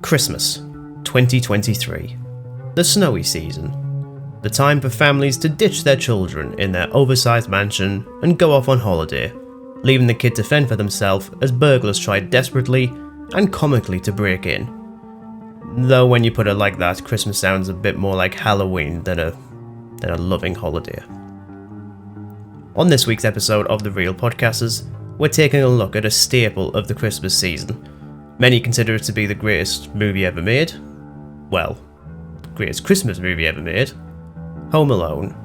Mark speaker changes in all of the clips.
Speaker 1: Christmas, 2023. The snowy season. The time for families to ditch their children in their oversized mansion and go off on holiday, leaving the kid to fend for themselves as burglars try desperately and comically to break in. Though when you put it like that, Christmas sounds a bit more like Halloween than a loving holiday. On this week's episode of The Real Podcasters, we're taking a look at a staple of the Christmas season. Many consider it to be the greatest movie ever made. Well, the greatest Christmas movie ever made. Home Alone.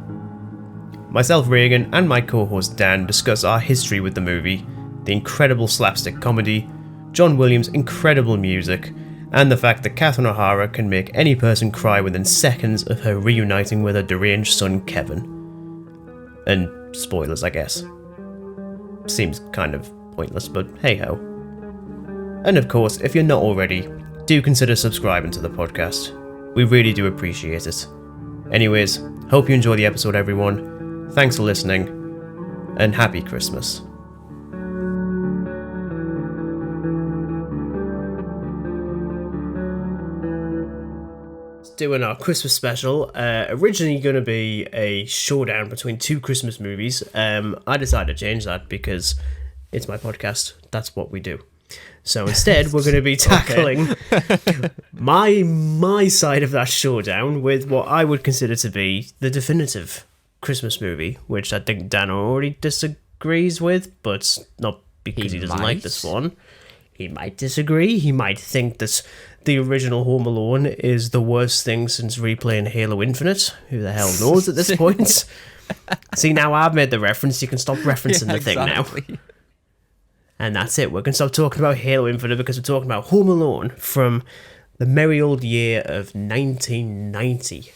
Speaker 1: Myself, Regan, and my co-host Dan discuss our history with the movie, the incredible slapstick comedy, John Williams' incredible music, and the fact that Catherine O'Hara can make any person cry within seconds of her reuniting with her deranged son Kevin. And spoilers, I guess. Seems kind of pointless, but hey-ho. And of course, if you're not already, do consider subscribing to the podcast. We really do appreciate it. Anyways, hope you enjoy the episode, everyone. Thanks for listening, and Happy Christmas. Doing our Christmas special, originally going to be a showdown between two Christmas movies. I decided to change that because it's my podcast. That's what we do. So instead, we're going to be tackling my side of that showdown with what I would consider to be the definitive Christmas movie, which I think Dan already disagrees with, but not because he doesn't like this one. He might disagree. He might think that the original Home Alone is the worst thing since replaying Halo Infinite. Who the hell knows at this point? See, now I've made the reference. You can stop referencing the thing now. And that's it. We're going to stop talking about Halo Infinite because we're talking about Home Alone from the merry old year of 1990.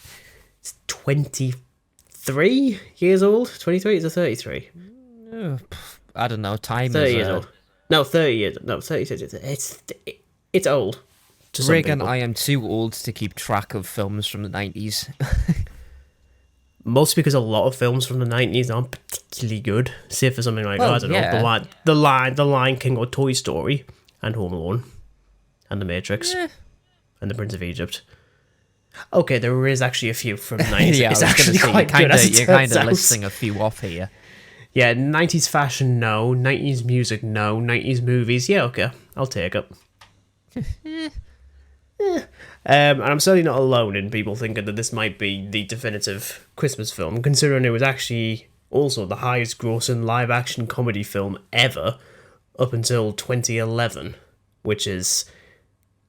Speaker 1: It's 23 years old? 23? Is it 33?
Speaker 2: I don't know. Time
Speaker 1: 30
Speaker 2: is...
Speaker 1: years old. No, 30 years. No, 30 years. It's old.
Speaker 2: Regan, I am too old to keep track of films from the 90s.
Speaker 1: Mostly because a lot of films from the 90s aren't particularly good. Say for something like, I don't know, The Lion King or Toy Story, and Home Alone, and The Matrix, and The Prince of Egypt. Okay, there is actually a few from the 90s.
Speaker 2: Yeah,
Speaker 1: it's actually quite good.
Speaker 2: You're kind of listing a few off here.
Speaker 1: Yeah, 90s fashion, no. 90s music, no. 90s movies, yeah, okay. I'll take it. And I'm certainly not alone in people thinking that this might be the definitive Christmas film, considering it was actually also the highest grossing live-action comedy film ever up until 2011, which is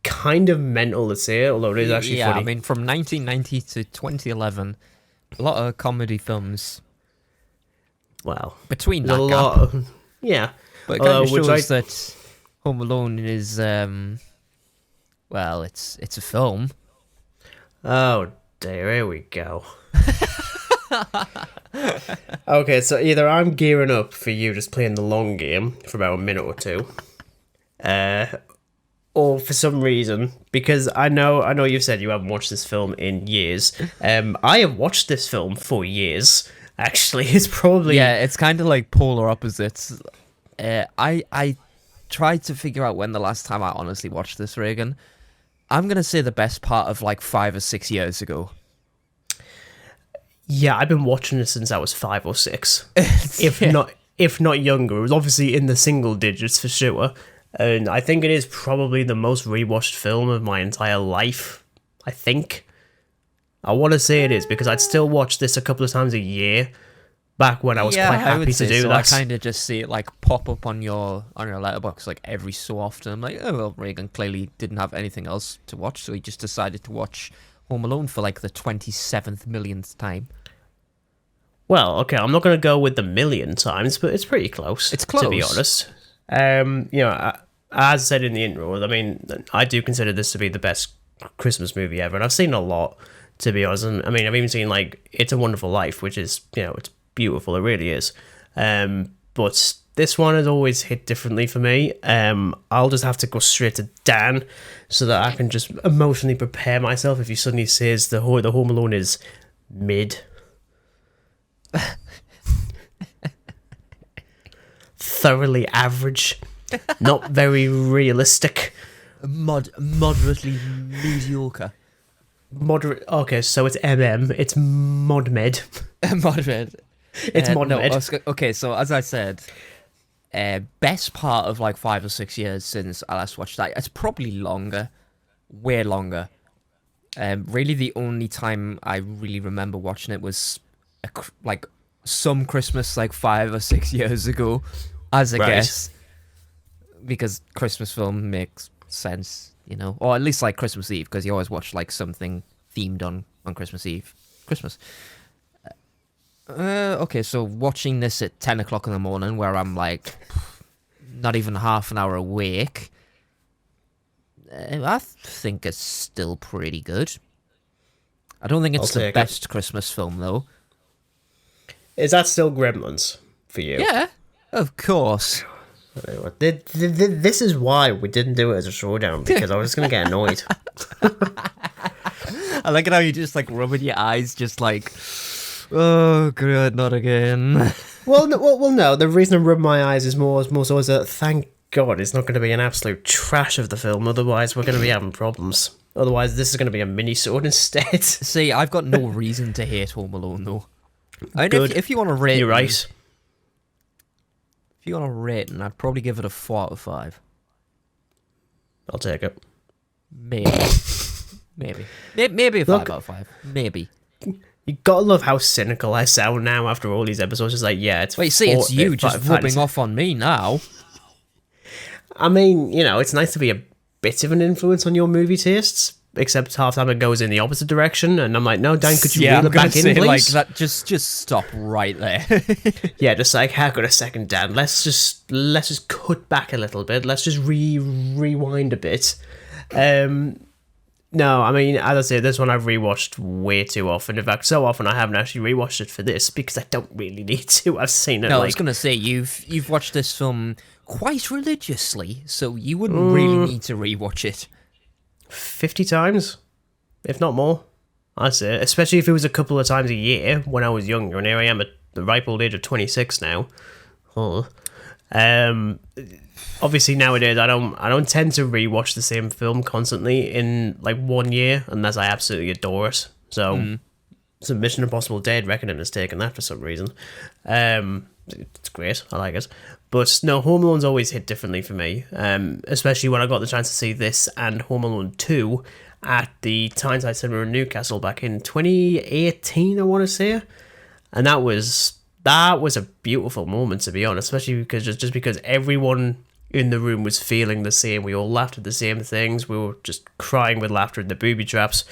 Speaker 1: kind of mental to say, although it is actually funny.
Speaker 2: I mean, from 1990 to 2011, a lot of comedy films.
Speaker 1: Well,
Speaker 2: between that gap.
Speaker 1: Yeah.
Speaker 2: But it kind of shows that Home Alone is... Well, it's a film.
Speaker 1: Oh dear, here we go. Okay, so either I'm gearing up for you just playing the long game for about a minute or two, or for some reason, because I know you've said you haven't watched this film in years. I have watched this film for years. Actually, it's probably
Speaker 2: it's kind of like polar opposites. I tried to figure out when the last time I honestly watched this, Regan. I'm going to say the best part of like 5 or 6 years ago. Yeah,
Speaker 1: I've been watching this since I was 5 or 6. if not younger. It was obviously in the single digits for sure. And I think it is probably the most rewatched film of my entire life. I think. I want to say it is because I'd still watch this a couple of times a year. Back when I was quite happy to do that.
Speaker 2: I kind of just see it like pop up on your letterbox like every so often. I'm like, oh well, Regan clearly didn't have anything else to watch, so he just decided to watch Home Alone for like the 27th millionth time.
Speaker 1: Well, okay, I'm not going to go with the million times, but it's pretty close.
Speaker 2: It's close,
Speaker 1: to be honest. As I said in the intro, I mean, I do consider this to be the best Christmas movie ever, and I've seen a lot, to be honest. And I mean, I've even seen like It's a Wonderful Life, which is, it's beautiful, it really is. But this one has always hit differently for me. I'll just have to go straight to Dan so that I can just emotionally prepare myself if he suddenly says the Home Alone is mid. Thoroughly average, not very realistic,
Speaker 2: Moderately mediocre.
Speaker 1: Moderate. Okay, so it's It's ModMed.
Speaker 2: Moderate.
Speaker 1: It's ModMed.
Speaker 2: Okay, so as I said, best part of like 5 or 6 years since I last watched that. It's probably longer, way longer. Really, the only time I really remember watching it was like some Christmas, like 5 or 6 years ago, as a guess, because Christmas film makes sense, you know, or at least like Christmas Eve, because you always watch like something themed on Christmas Eve, Christmas. Okay, so watching this at 10 o'clock in the morning, where I'm like not even half an hour awake. I think it's still pretty good. I don't think it's the best Christmas film, though.
Speaker 1: Is that still Gremlins for you?
Speaker 2: Yeah, of course.
Speaker 1: This is why we didn't do it as a showdown, because I was just going to get annoyed.
Speaker 2: I like it how you just like rubbing your eyes, just like, oh, good, not again.
Speaker 1: Well, no. The reason I rub my eyes is more so that thank God it's not going to be an absolute trash of the film. Otherwise, we're going to be having problems. Otherwise, this is going to be a mini-sode instead.
Speaker 2: See, I've got no reason to hate Home Alone, though. I mean, if you want to rate,
Speaker 1: you're right.
Speaker 2: If you want to rate, I'd probably give it a 4 out of 5.
Speaker 1: I'll take it.
Speaker 2: Maybe a 5 out of 5. Maybe.
Speaker 1: You gotta love how cynical I sound now after all these episodes. It's like, yeah, it's.
Speaker 2: Wait, see, it's you just rubbing off on me now.
Speaker 1: I mean, you know, it's nice to be a bit of an influence on your movie tastes, except half the time it goes in the opposite direction, and I'm like, no, Dan, could you reel it back in, please?
Speaker 2: Like that, just stop right there.
Speaker 1: Yeah, just like, hang on a second, Dan. Let's just cut back a little bit. Let's just rewind a bit. No, I mean, as I say, this one I've rewatched way too often. In fact, so often I haven't actually rewatched it for this because I don't really need to. I've seen it.
Speaker 2: No, I was gonna say you've watched this film quite religiously, so you wouldn't really need to rewatch it
Speaker 1: 50 times, if not more. I'd say, especially if it was a couple of times a year when I was younger, and here I am at the ripe old age of 26 now. Obviously nowadays I don't tend to rewatch the same film constantly in like 1 year unless I absolutely adore it. So it's a Mission Impossible Dead Reckoning has taken that for some reason. It's great, I like it. But no, Home Alone's always hit differently for me, especially when I got the chance to see this and Home Alone 2 at the Tyneside Cinema in Newcastle back in 2018, I want to say. And that was a beautiful moment, to be honest, especially because everyone in the room was feeling the same. We all laughed at the same things. We were just crying with laughter at the booby-traps.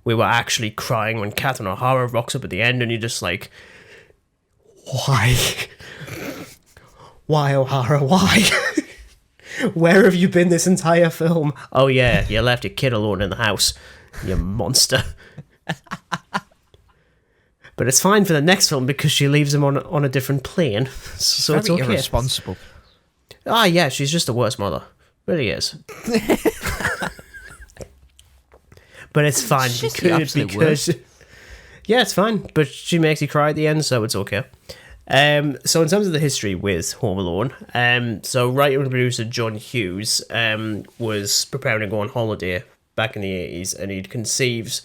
Speaker 1: We were actually crying when Catherine O'Hara rocks up at the end, and you're just like, why? Why, O'Hara, why? Where have you been this entire film? Oh yeah, you left your kid alone in the house, you monster. But it's fine for the next film because she leaves him on a different plane, so it's okay.
Speaker 2: Irresponsible.
Speaker 1: Ah, yeah, she's just the worst mother. Really is. But it's fine because yeah, it's fine. But she makes you cry at the end, so it's okay. So in terms of the history with Home Alone, so writer and producer John Hughes was preparing to go on holiday back in the 80s, and he'd conceived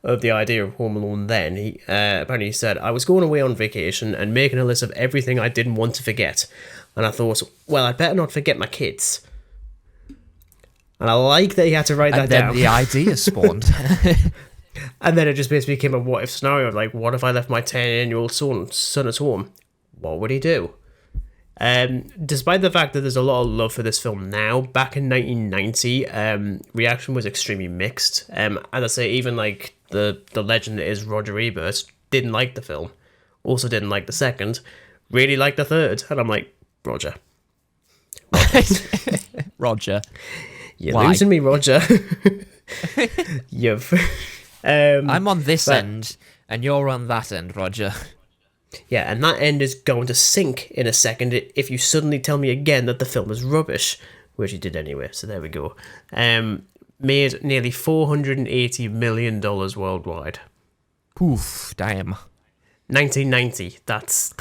Speaker 1: of the idea of Home Alone then. He apparently said, I was going away on vacation and making a list of everything I didn't want to forget. And I thought, well, I'd better not forget my kids. And I like that he had to write that down.
Speaker 2: And then the idea spawned.
Speaker 1: And then it just basically became a what-if scenario. Like, what if I left my 10-year-old son at home? What would he do? Despite the fact that there's a lot of love for this film now, back in 1990, reaction was extremely mixed. As I say, even like the legend that is Roger Ebert didn't like the film, also didn't like the second, really liked the third, and I'm like, Roger.
Speaker 2: Roger.
Speaker 1: You're losing me, Roger. You've...
Speaker 2: I'm on this end, and you're on that end, Roger.
Speaker 1: Yeah, and that end is going to sink in a second if you suddenly tell me again that the film is rubbish, which he did anyway, so there we go. Made nearly $480 million worldwide.
Speaker 2: Oof, damn.
Speaker 1: 1990, that's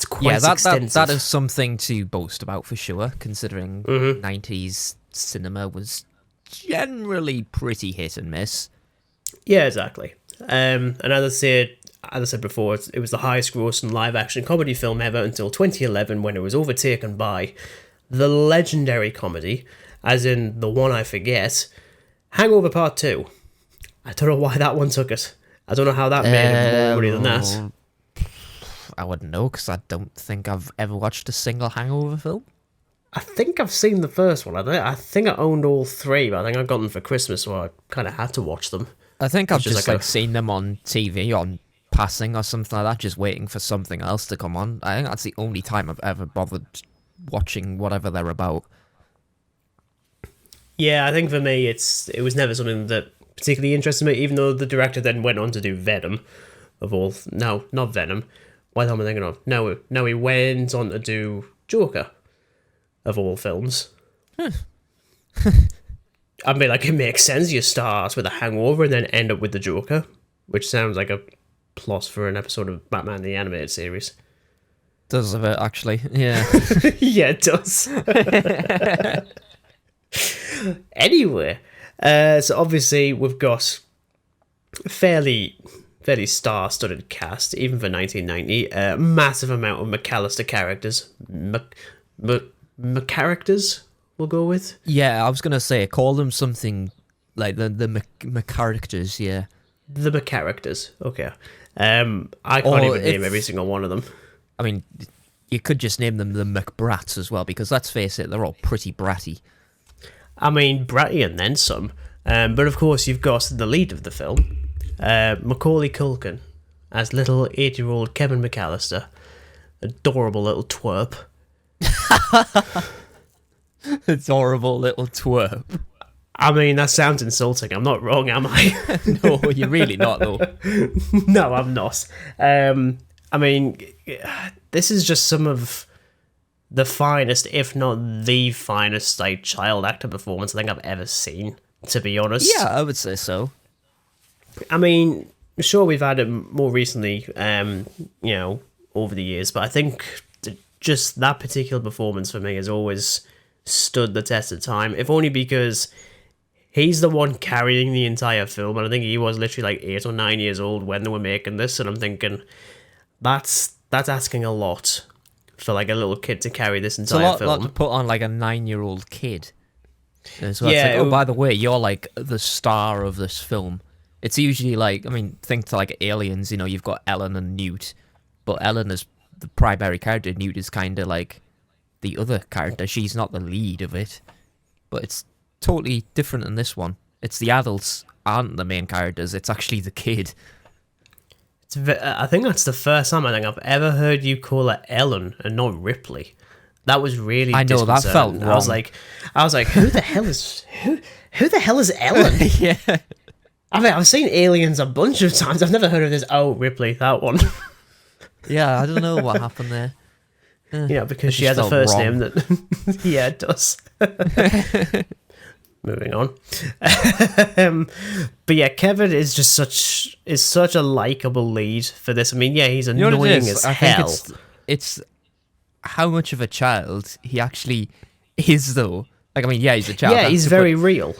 Speaker 1: quite extensive.
Speaker 2: That is something to boast about for sure, considering 90s cinema was generally pretty hit and miss.
Speaker 1: Yeah, exactly. And as I said before, it was the highest grossing live-action comedy film ever until 2011, when it was overtaken by the legendary comedy, as in the one I forget, Hangover Part 2. I don't know why that one took it. I don't know how that made more money than that.
Speaker 2: I wouldn't know, because I don't think I've ever watched a single Hangover film.
Speaker 1: I think I've seen the first one. I think I owned all three, but I think I got them for Christmas, so I kind of had to watch them.
Speaker 2: I think I've just seen them on TV, on passing or something like that, just waiting for something else to come on. I think that's the only time I've ever bothered watching whatever they're about.
Speaker 1: Yeah, I think for me, it was never something that particularly interested me, even though the director then went on to do Venom, no, not Venom. What am I thinking of? No, he went on to do Joker, of all films. I mean, like, it makes sense. You start with a hangover and then end up with the Joker, which sounds like a plot for an episode of Batman the Animated Series.
Speaker 2: Does a bit, actually, yeah.
Speaker 1: Yeah, it does. Anyway, so obviously we've got fairly star-studded cast, even for 1990. Massive amount of McCallister characters. McCharacters, we'll go with.
Speaker 2: Yeah, I was going to say, call them something like the McCharacters, yeah.
Speaker 1: The McCharacters, okay. I can't even name every single one of them.
Speaker 2: I mean, you could just name them the McBrats as well, because let's face it, they're all pretty bratty.
Speaker 1: I mean, bratty and then some. But of course, you've got the lead of the film, Macaulay Culkin, as little 8-year-old Kevin McCallister. Adorable little twerp.
Speaker 2: Adorable little twerp.
Speaker 1: I mean, that sounds insulting. I'm not wrong, am I?
Speaker 2: No, you're really not, though.
Speaker 1: No, I'm not. I mean, this is just some of the finest, if not the finest, like, child actor performance I think I've ever seen, to be honest.
Speaker 2: Yeah, I would say so.
Speaker 1: I mean, sure, we've had it more recently, over the years, but I think just that particular performance for me has always stood the test of time, if only because he's the one carrying the entire film, and I think he was literally like 8 or 9 years old when they were making this, and I'm thinking, that's asking a lot for like a little kid to carry this entire film.
Speaker 2: Lot to put on like a 9-year-old kid. So it's
Speaker 1: Yeah,
Speaker 2: like, by the way, you're like the star of this film. It's usually like, I mean, think to like Aliens, you've got Ellen and Newt, but Ellen is the primary character. Newt is kind of like the other character. She's not the lead of it, but it's totally different in this one. It's the adults aren't the main characters. It's actually the kid.
Speaker 1: I think that's the first time I think I've ever heard you call her Ellen and not Ripley. That was really
Speaker 2: I know, that felt wrong.
Speaker 1: I was like, who the hell is Ellen?
Speaker 2: Yeah.
Speaker 1: I mean, I've seen Aliens a bunch of times. I've never heard of this. Oh, Ripley, that one.
Speaker 2: Yeah, I don't know what happened there.
Speaker 1: Yeah, because she has a first name that... Yeah, it does. Moving on. But yeah, Kevin is just such a likable lead for this. I mean, yeah, he's annoying as hell.
Speaker 2: I think it's how much of a child he actually is, though. Like, I mean, yeah, he's a child.
Speaker 1: Yeah, he's very real.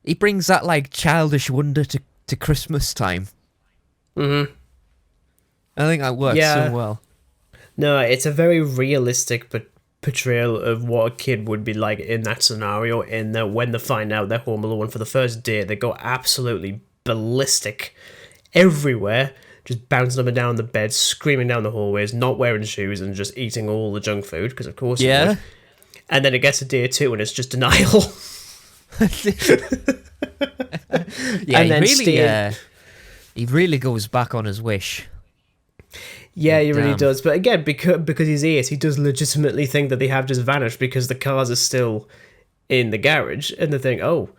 Speaker 2: He brings that, like, childish wonder to Christmastime.
Speaker 1: Mm-hmm.
Speaker 2: I think that works so well.
Speaker 1: No, it's a very realistic portrayal of what a kid would be like in that scenario, in that when they find out they're home alone for the first day, they go absolutely ballistic everywhere, just bouncing up and down the bed, screaming down the hallways, not wearing shoes, and just eating all the junk food, because of course you would. And then it gets to day 2 and it's just denial.
Speaker 2: Yeah, and he really goes back on his wish.
Speaker 1: Yeah, he really does. But again, because he's 8, he does legitimately think that they have just vanished because the cars are still in the garage. And they think, oh,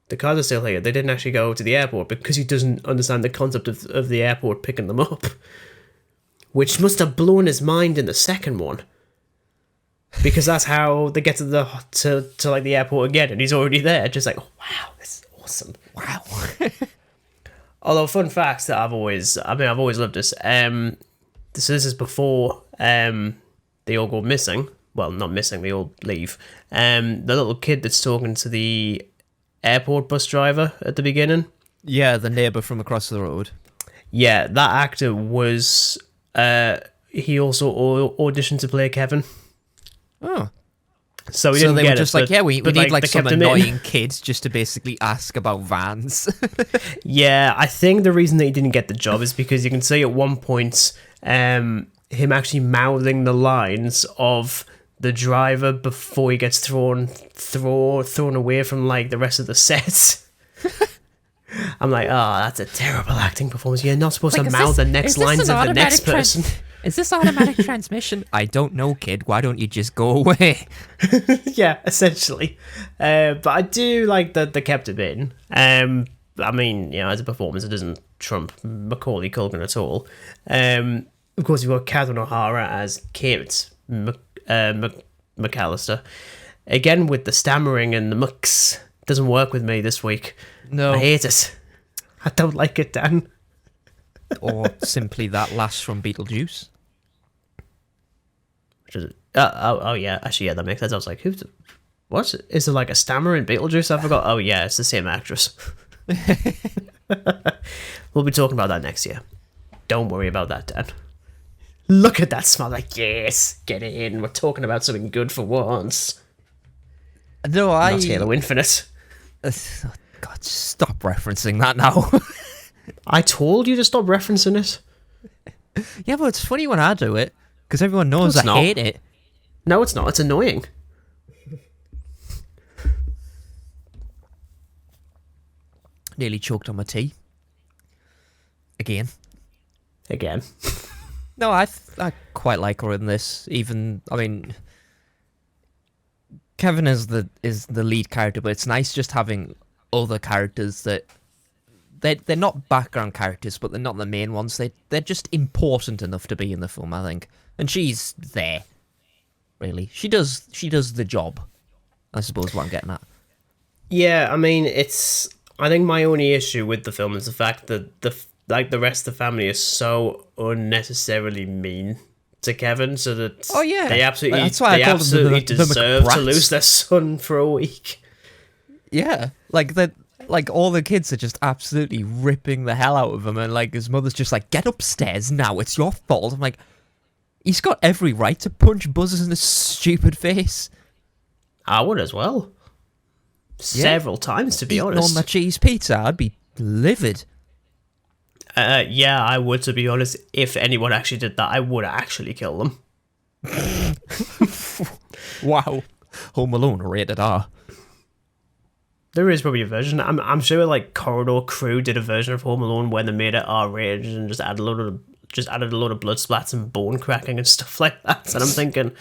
Speaker 1: the cars are still here. They didn't actually go to the airport, because he doesn't understand the concept of the airport picking them up. Which must have blown his mind in the second one. Because that's how they get to the airport again, and he's already there. Just like, oh, wow, this is awesome. Wow. Although, fun facts that I've always loved this. So this is before they all go missing. Well, not missing, they all leave. The little kid that's talking to the airport bus driver at the beginning.
Speaker 2: Yeah, the neighbour from across the road.
Speaker 1: Yeah, that actor was. He also auditioned to play Kevin.
Speaker 2: Oh.
Speaker 1: So,
Speaker 2: they were just like, we need like
Speaker 1: they
Speaker 2: some
Speaker 1: kept him in.
Speaker 2: annoying kids just to basically ask about vans.
Speaker 1: Yeah, I think the reason that he didn't get the job is because you can see at one point him actually mouthing the lines of the driver before he gets thrown away from like the rest of the set. I'm like, oh, that's a terrible acting performance. You're not supposed to mouth the next lines of the next person.
Speaker 2: Is this automatic transmission? I don't know, kid. Why don't you just go away?
Speaker 1: Yeah, essentially. But I do like that they kept it in. I mean, you know, as a performance, it doesn't trump Macaulay Culkin at all. Of course, you've got Catherine O'Hara as Kate McCallister. Again, with the stammering and the mucks. Doesn't work with me this week.
Speaker 2: No.
Speaker 1: I hate it. I don't like it, Dan.
Speaker 2: Or simply that lass from Beetlejuice.
Speaker 1: Which is it? Oh, yeah. Actually, yeah, that makes sense. I was like, what? Is there like a stammer in Beetlejuice? I forgot. Oh, yeah, it's the same actress. We'll be talking about that next year. Don't worry about that, Dan. Look at that smile. Like, yes, get it in. We're talking about something good for once.
Speaker 2: No,
Speaker 1: Not Halo Infinite.
Speaker 2: God, stop referencing that now.
Speaker 1: I told you to stop referencing it.
Speaker 2: Yeah, but it's funny when I do it, because everyone knows I hate it.
Speaker 1: No, it's not. It's annoying.
Speaker 2: Nearly choked on my tea. Again. No, I quite like her in this. Even, I mean, Kevin is the lead character, but it's nice just having other characters that they're not background characters, but they're not the main ones. They're just important enough to be in the film, I think. And she's there. Really, she does the job. I suppose what I'm getting at.
Speaker 1: Yeah, I mean, I think my only issue with the film is the fact that the rest of the family is so unnecessarily mean to Kevin, so that they absolutely deserve to lose their son for a week.
Speaker 2: Yeah, like all the kids are just absolutely ripping the hell out of him, and like his mother's just like, "Get upstairs now, it's your fault." I'm like, he's got every right to punch Buzzers in his stupid face.
Speaker 1: I would as well. Several times, to be honest.
Speaker 2: On that cheese pizza, I'd be livid.
Speaker 1: Yeah, I would, to be honest. If anyone actually did that, I would actually kill them.
Speaker 2: Wow. Home Alone rated R.
Speaker 1: There is probably a version. I'm sure like Corridor Crew did a version of Home Alone where they made it R-rated and just added a load of blood splats and bone cracking and stuff like that. And I'm thinking,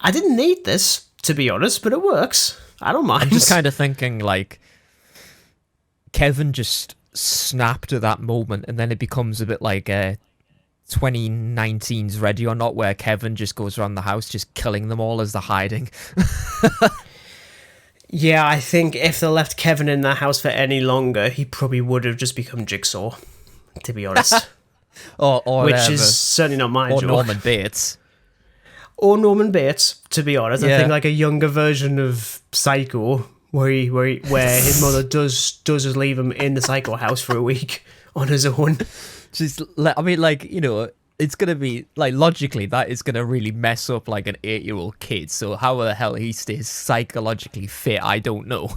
Speaker 1: I didn't need this, to be honest, but it works. I don't mind.
Speaker 2: I'm just kind of thinking like Kevin just snapped at that moment, and then it becomes a bit like 2019's Ready or Not, where Kevin just goes around the house just killing them all as they're hiding.
Speaker 1: Yeah, I think if they left Kevin in that house for any longer, he probably would have just become Jigsaw, to be honest.
Speaker 2: or
Speaker 1: which is certainly not my job.
Speaker 2: Or Norman Bates.
Speaker 1: Or Norman Bates, to be honest.
Speaker 2: Yeah.
Speaker 1: I think like a younger version of Psycho, where his mother does just leave him in the Psycho house for a week on his own.
Speaker 2: I mean, like, you know, it's gonna be like logically that is gonna really mess up like an 8-year-old kid. So how the hell he stays psychologically fit, I don't know.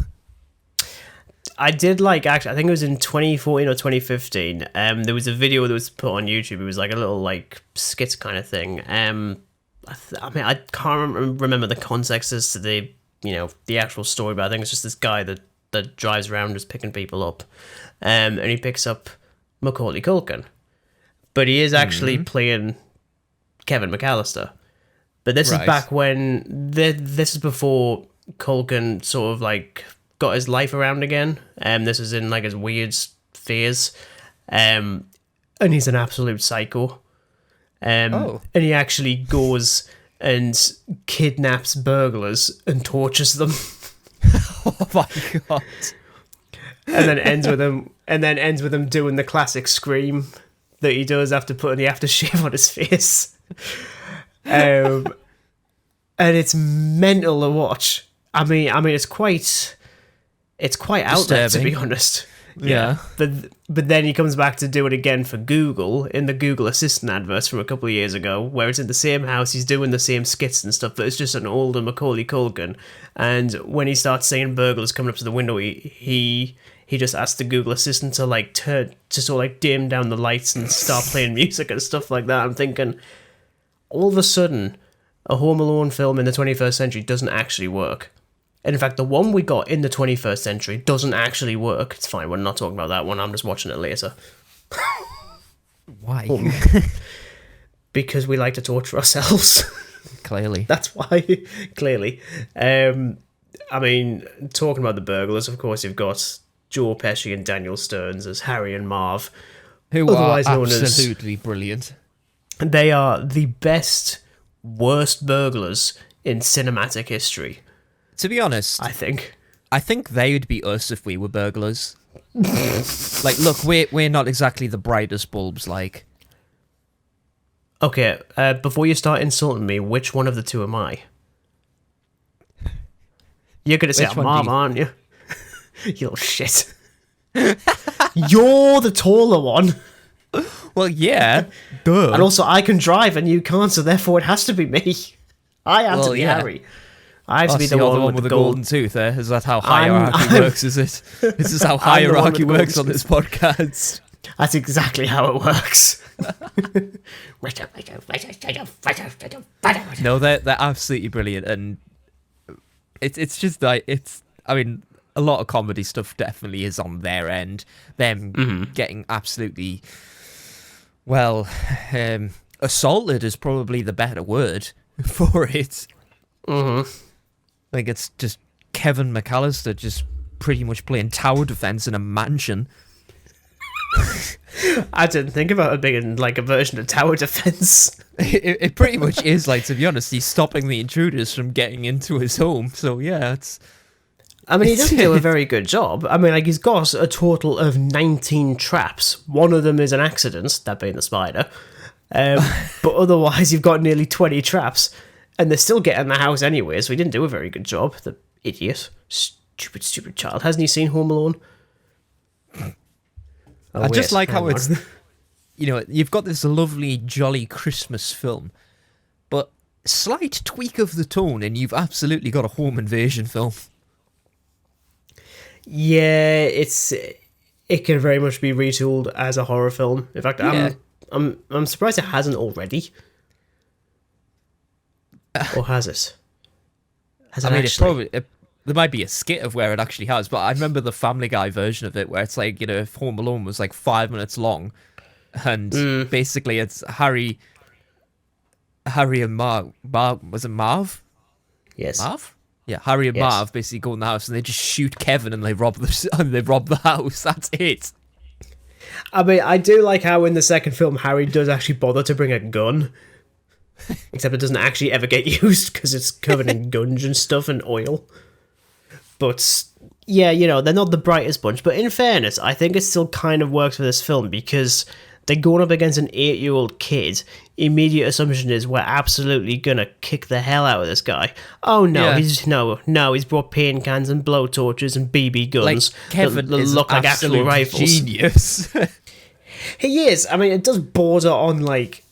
Speaker 1: I did like, actually, I think it was in 2014 or 2015. There was a video that was put on YouTube. It was like a little like skit kind of thing. I mean, I can't remember the context as to the actual story, but I think it's just this guy that drives around just picking people up, and he picks up Macaulay Culkin, but he is actually playing Kevin McCallister. But this is back when this is before Culkin sort of like got his life around again. This is in like his weird phase, and he's an absolute psycho. And he actually goes and kidnaps burglars and tortures them.
Speaker 2: Oh my god!
Speaker 1: And then ends with him doing the classic scream that he does after putting the aftershave on his face. And it's mental to watch. I mean, it's quite it's quite out there, to be honest.
Speaker 2: Yeah.
Speaker 1: But then he comes back to do it again for Google in the Google Assistant adverts from a couple of years ago, where it's in the same house, he's doing the same skits and stuff, but it's just an older Macaulay Culkin. And when he starts seeing burglars coming up to the window, he just asks the Google Assistant to like dim down the lights and start playing music and stuff like that. I'm thinking, all of a sudden, a Home Alone film in the 21st century doesn't actually work. And in fact, the one we got in the 21st century doesn't actually work. It's fine, we're not talking about that one. I'm just watching it later.
Speaker 2: Why?
Speaker 1: Because we like to torture ourselves.
Speaker 2: Clearly.
Speaker 1: That's why. Clearly. I mean, talking about the burglars, of course, you've got Joe Pesci and Daniel Stern as Harry and Marv.
Speaker 2: Who otherwise are absolutely brilliant.
Speaker 1: They are the best, worst burglars in cinematic history.
Speaker 2: To be honest,
Speaker 1: I think
Speaker 2: they would be us if we were burglars. Like, look, we're not exactly the brightest bulbs, like.
Speaker 1: Okay, before you start insulting me, which one of the two am I? You're gonna say I'm Mom, aren't you? You little shit. You're the taller one.
Speaker 2: Well, yeah. Duh.
Speaker 1: And also, I can drive and you can't, so therefore it has to be me. I have to be Harry. I have to be the one with the golden
Speaker 2: tooth. Is that how hierarchy works? Is it? This is how hierarchy works on this podcast.
Speaker 1: That's exactly how it works.
Speaker 2: No, they're absolutely brilliant, and it's just like I mean, a lot of comedy stuff definitely is on their end. Them getting absolutely assaulted is probably the better word for it. Like, it's just Kevin McCallister just pretty much playing tower defense in a mansion.
Speaker 1: I didn't think about it being like a version of tower defense.
Speaker 2: It pretty much is, like, to be honest, he's stopping the intruders from getting into his home. So yeah,
Speaker 1: I mean, he doesn't do a very good job. I mean, like, he's got a total of 19 traps. One of them is an accident, that being the spider. But otherwise, you've got nearly 20 traps. And they're still getting the house anyway, so he didn't do a very good job. The idiot. Stupid child. Hasn't he seen Home Alone?
Speaker 2: I just like how it's... You know, you've got this lovely, jolly Christmas film, but slight tweak of the tone, and you've absolutely got a home invasion film.
Speaker 1: Yeah, it can very much be retooled as a horror film. In fact, I'm surprised it hasn't already. Or has it?
Speaker 2: I mean, it's probably... there might be a skit of where it actually has, but I remember the Family Guy version of it, where it's like, you know, if Home Alone was like 5 minutes long, and basically it's Harry and Marv. Was it Marv?
Speaker 1: Yes.
Speaker 2: Marv? Yeah, Harry and Marv basically go in the house and they just shoot Kevin and they rob the house. That's it.
Speaker 1: I mean, I do like how in the second film Harry does actually bother to bring a gun. Except it doesn't actually ever get used because it's covered in gunge and stuff and oil. But yeah, you know, they're not the brightest bunch. But in fairness, I think it still kind of works for this film because they're going up against an 8-year-old kid. Immediate assumption is we're absolutely gonna kick the hell out of this guy. Oh no, he's brought paint cans and blowtorches and BB guns.
Speaker 2: Like, Kevin
Speaker 1: that
Speaker 2: is
Speaker 1: look like actual rifles.
Speaker 2: Genius.
Speaker 1: He is. I mean, it does border on like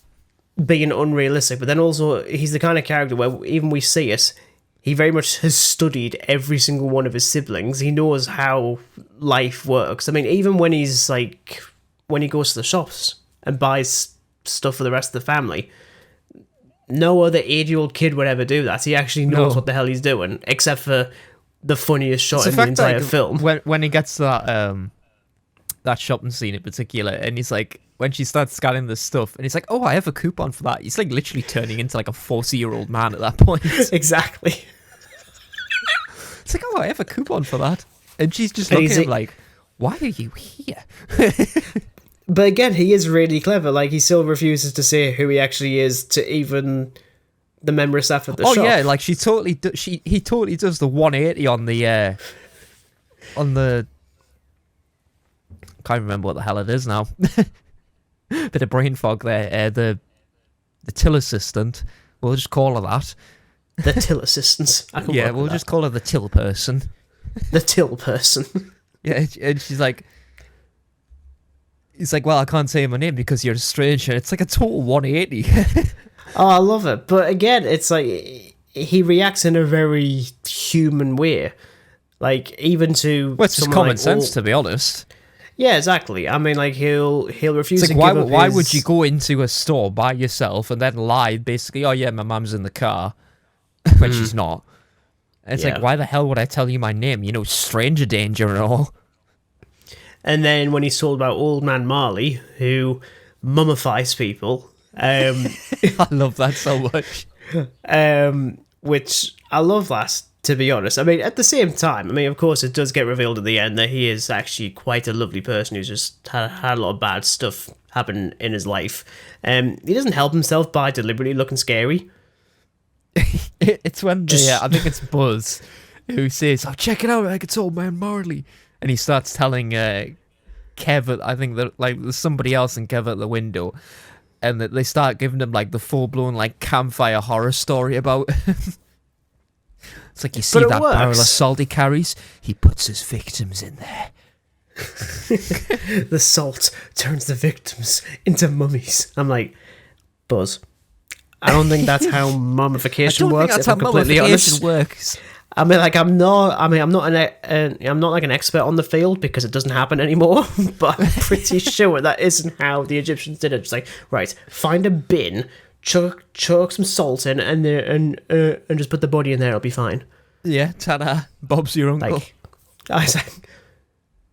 Speaker 1: being unrealistic, but then also he's the kind of character where even we see it, he very much has studied every single one of his siblings. He knows how life works. I mean, even when he goes to the shops and buys stuff for the rest of the family, no other 8-year-old kid would ever do that. He actually knows what the hell he's doing, except for the funniest shot in the entire film.
Speaker 2: When he gets that shopping scene in particular, and he's like, when she starts scanning this stuff, and he's like, oh, I have a coupon for that. He's like literally turning into like a 40-year-old man at that point.
Speaker 1: Exactly.
Speaker 2: It's like, oh, I have a coupon for that. And she's just looking at him like, why are you here?
Speaker 1: But again, he is really clever. Like, he still refuses to say who he actually is to even the member of staff at the shop.
Speaker 2: Oh yeah, like he totally does the 180 on the can't remember what the hell it is now. Bit of brain fog there. The till assistant. We'll just call her that.
Speaker 1: The till assistants.
Speaker 2: Yeah, we'll just call her the till person.
Speaker 1: The till person.
Speaker 2: Yeah, and she's like, he's like, well, I can't say my name because you're a stranger. It's like a total 180.
Speaker 1: Oh, I love it. But again, it's like he reacts in a very human way. Like, even to
Speaker 2: Well, it's just common sense, to be honest.
Speaker 1: Yeah, exactly. I mean, like, he'll refuse
Speaker 2: it's like,
Speaker 1: to give up
Speaker 2: why
Speaker 1: his...
Speaker 2: would you go into a store by yourself and then lie, basically, oh yeah, my mum's in the car, when she's not. And it's like, why the hell would I tell you my name? You know, stranger danger and all.
Speaker 1: And then when he's told about Old Man Marley, who mummifies people...
Speaker 2: I love that so much.
Speaker 1: Which, I love that, to be honest. I mean, at the same time, I mean, of course, it does get revealed at the end that he is actually quite a lovely person who's just had a lot of bad stuff happen in his life. He doesn't help himself by deliberately looking scary.
Speaker 2: It's when I think it's Buzz who says, "Oh, check it out, like it's Old Man Marley," and he starts telling Kev, I think that like there's somebody else in Kev at the window, and that they start giving him like the full blown like campfire horror story about. It's like, you see that barrel of salt he carries? He puts his victims in there.
Speaker 1: The salt turns the victims into mummies. I'm like, Buzz, I don't think that's how mummification works.
Speaker 2: That's how mummification works.
Speaker 1: I mean, like, I'm not like an expert on the field because it doesn't happen anymore. But I'm pretty sure that isn't how the Egyptians did it. Just like, right, find a bin, chuck some salt in, and just put the body in there. It'll be fine.
Speaker 2: Yeah, ta-da! Bob's your uncle.
Speaker 1: Like, I was like,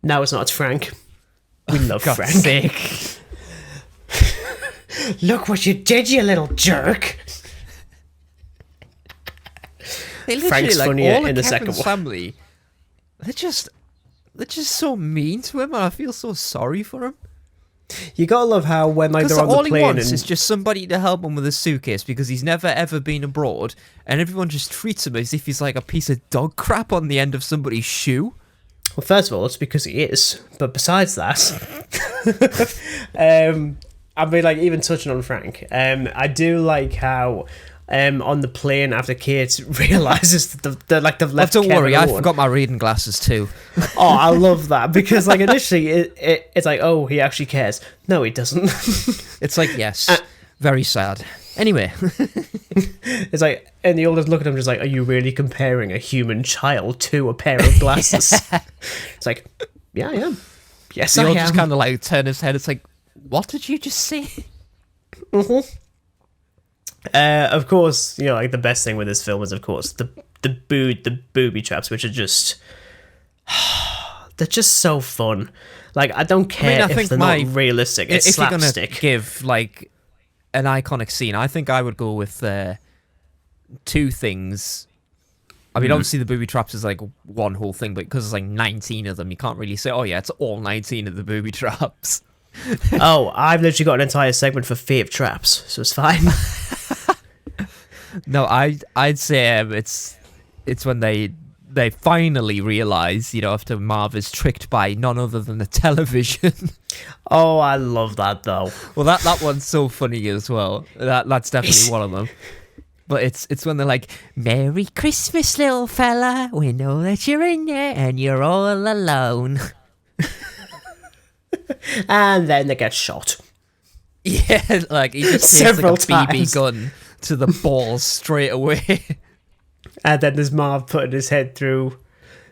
Speaker 1: no, it's not. It's Frank. We love
Speaker 2: God's
Speaker 1: Frank.
Speaker 2: Sake.
Speaker 1: Look what you did, you little jerk.
Speaker 2: Frank's like, funnier all in the second one. Family, they're just so mean to him, and I feel so sorry for him.
Speaker 1: You gotta love how when like they're on the plane,
Speaker 2: all he wants is just somebody to help him with his suitcase because he's never ever been abroad, and everyone just treats him as if he's like a piece of dog crap on the end of somebody's shoe.
Speaker 1: Well, first of all, it's because he is. But besides that, I mean, like, even touching on Frank, I do like how on the plane after Kate realizes that they've left.
Speaker 2: Don't
Speaker 1: Kevin
Speaker 2: worry,
Speaker 1: alone.
Speaker 2: I forgot my reading glasses too.
Speaker 1: Oh, I love that because like initially it's like, oh, he actually cares. No, he doesn't.
Speaker 2: It's like, yes, very sad. Anyway,
Speaker 1: it's like, and the oldest look at him just like, are you really comparing a human child to a pair of glasses? It's like, yeah, I am. Yes, I am.
Speaker 2: Just kind of like turn his head. It's like, what did you just say?
Speaker 1: Mm-hmm. Of course, you know, like the best thing with this film is, of course, the booby traps, which are just they're just so fun. Like, I don't care if they're not realistic. It's slapstick.
Speaker 2: If you're gonna give like an iconic scene, I think I would go with two things. I mean, obviously the booby traps is like one whole thing, but because there's like 19 of them, you can't really say, oh yeah, it's all 19 of the booby traps.
Speaker 1: Oh, I've literally got an entire segment for fave traps, so it's fine.
Speaker 2: No, I'd say it's when they finally realise, you know, after Marv is tricked by none other than the television.
Speaker 1: Oh, I love that though.
Speaker 2: Well, that one's so funny as well. That's definitely one of them. But it's when they're like, "Merry Christmas, little fella. We know that you're in there and you're all alone."
Speaker 1: And then they get shot.
Speaker 2: Yeah, like he just takes like a BB gun to the balls straight away. And
Speaker 1: then there's Marv putting his head through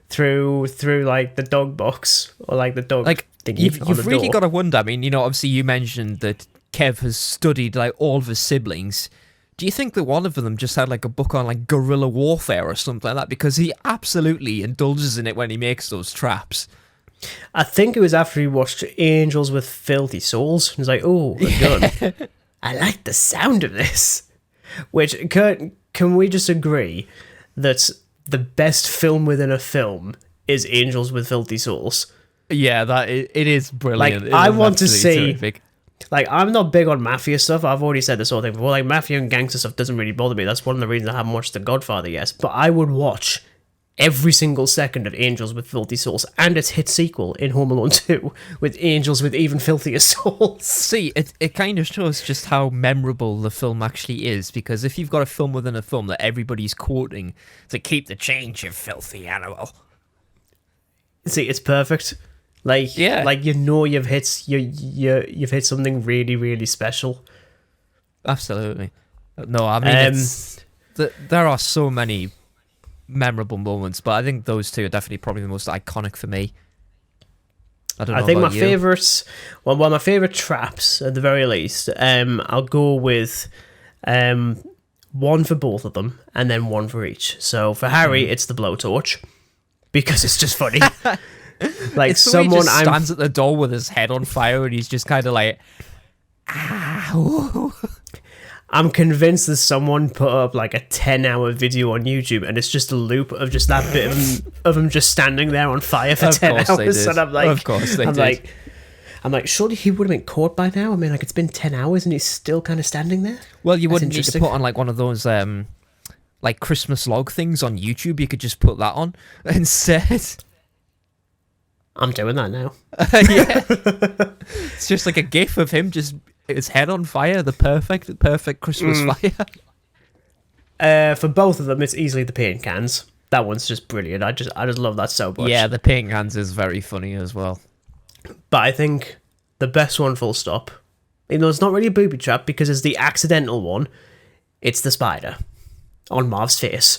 Speaker 1: like the dog box or like the dog thingy.
Speaker 2: You've really got to wonder. I mean, you know, obviously you mentioned that Kev has studied like all of his siblings. Do you think that one of them just had like a book on like guerrilla warfare or something like that? Because he absolutely indulges in it when he makes those traps.
Speaker 1: I think it was after he watched Angels with Filthy Souls. He was like, oh, a gun. I like the sound of this. Which, can we just agree that the best film within a film is Angels with Filthy Souls?
Speaker 2: Yeah, it is brilliant.
Speaker 1: Like, I want to see... Terrific. Like, I'm not big on mafia stuff. I've already said this whole thing before. Like, mafia and gangster stuff doesn't really bother me. That's one of the reasons I haven't watched The Godfather yet. But I would watch every single second of Angels with Filthy Souls and its hit sequel in Home Alone 2 with Angels with even filthier souls.
Speaker 2: See, it kind of shows just how memorable the film actually is, because if you've got a film within a film that everybody's quoting to keep the change, you filthy animal.
Speaker 1: See, it's perfect. Like,
Speaker 2: Yeah.
Speaker 1: like you've hit something really, really special.
Speaker 2: Absolutely. No, I mean, there are so many memorable moments, but I think those two are definitely probably the most iconic for me. I don't know.
Speaker 1: I think
Speaker 2: about
Speaker 1: my
Speaker 2: you.
Speaker 1: favorites, well, my favorite traps at the very least. I'll go with one for both of them, and then one for each. So for Harry, it's the blowtorch because it's just funny. Like
Speaker 2: It's the way he
Speaker 1: someone
Speaker 2: just stands at the door with his head on fire, and he's just kind of like, "Ow."
Speaker 1: I'm convinced that someone put up like a 10-hour video on YouTube, and it's just a loop of just that bit of him just standing there on fire for 10 hours. And I'm like,
Speaker 2: of course they did.
Speaker 1: I'm like, surely he would have been caught by now. I mean, like, it's been 10 hours and he's still kind of standing there.
Speaker 2: Well, you wouldn't need to put on like one of those like Christmas log things on YouTube. You could just put that on instead.
Speaker 1: I'm doing that now.
Speaker 2: Yeah, it's just like a gif of him just his head on fire. The perfect Christmas fire.
Speaker 1: For both of them, it's easily the paint cans. That one's just brilliant. I just love that so much.
Speaker 2: Yeah, the paint cans is very funny as well.
Speaker 1: But I think the best one, full stop, even though it's not really a booby trap because it's the accidental one, it's the spider on Marv's face.